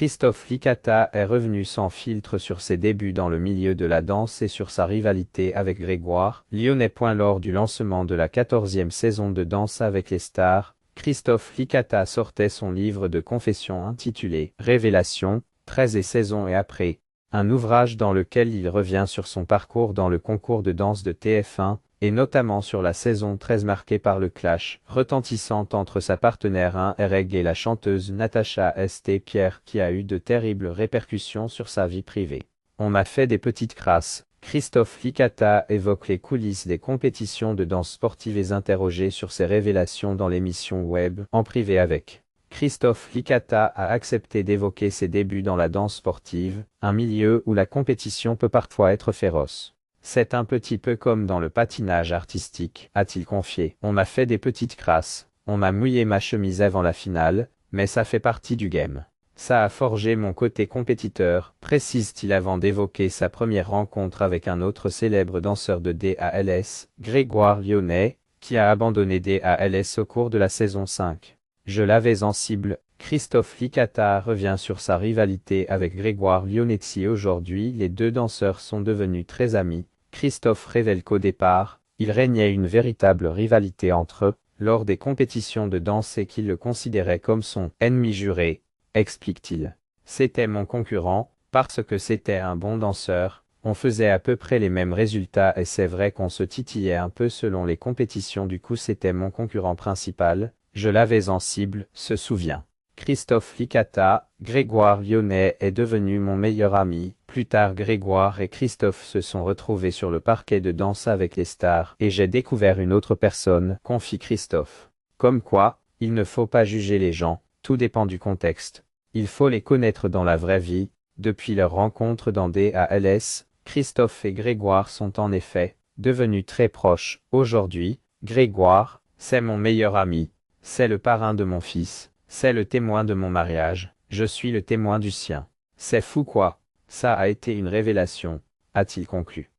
Christophe Licata est revenu sans filtre sur ses débuts dans le milieu de la danse et sur sa rivalité avec Grégoire Lyonnais. Lors du lancement de la 14e saison de Danse avec les stars, Christophe Licata sortait son livre de confessions intitulé « Révélation, 13 et saisons et après », un ouvrage dans lequel il revient sur son parcours dans le concours de danse de TF1, et notamment sur la saison 13 marquée par le clash retentissant entre sa partenaire 1 Ereg et la chanteuse Natacha St. Pierre qui a eu de terribles répercussions sur sa vie privée. On a fait des petites crasses. Christophe Licata évoque les coulisses des compétitions de danse sportive et interrogé sur ses révélations dans l'émission web En privé avec. Christophe Licata a accepté d'évoquer ses débuts dans la danse sportive, un milieu où la compétition peut parfois être féroce. C'est un petit peu comme dans le patinage artistique, a-t-il confié. On a fait des petites crasses, on a mouillé ma chemise avant la finale, mais ça fait partie du game. Ça a forgé mon côté compétiteur, précise-t-il avant d'évoquer sa première rencontre avec un autre célèbre danseur de DALS, Grégoire Lyonnais, qui a abandonné DALS au cours de la saison 5. Je l'avais en cible. Christophe Licata revient sur sa rivalité avec Grégoire Lyonnais. Aujourd'hui, les deux danseurs sont devenus très amis. Christophe révèle qu'au départ, il régnait une véritable rivalité entre eux, lors des compétitions de danse et qu'il le considérait comme son « ennemi juré », explique-t-il. C'était mon concurrent, parce que c'était un bon danseur, on faisait à peu près les mêmes résultats et c'est vrai qu'on se titillait un peu selon les compétitions, du coup c'était mon concurrent principal, je l'avais en cible, se souvient Christophe Licata. Grégoire Lyonnais est devenu mon meilleur ami. Plus tard, Grégoire et Christophe se sont retrouvés sur le parquet de Danse avec les stars et j'ai découvert une autre personne, confie Christophe. Comme quoi, il ne faut pas juger les gens, tout dépend du contexte. Il faut les connaître dans la vraie vie. Depuis leur rencontre dans DALS, Christophe et Grégoire sont en effet devenus très proches. Aujourd'hui, Grégoire, c'est mon meilleur ami. C'est le parrain de mon fils. C'est le témoin de mon mariage, je suis le témoin du sien. C'est fou quoi, ça a été une révélation, a-t-il conclu.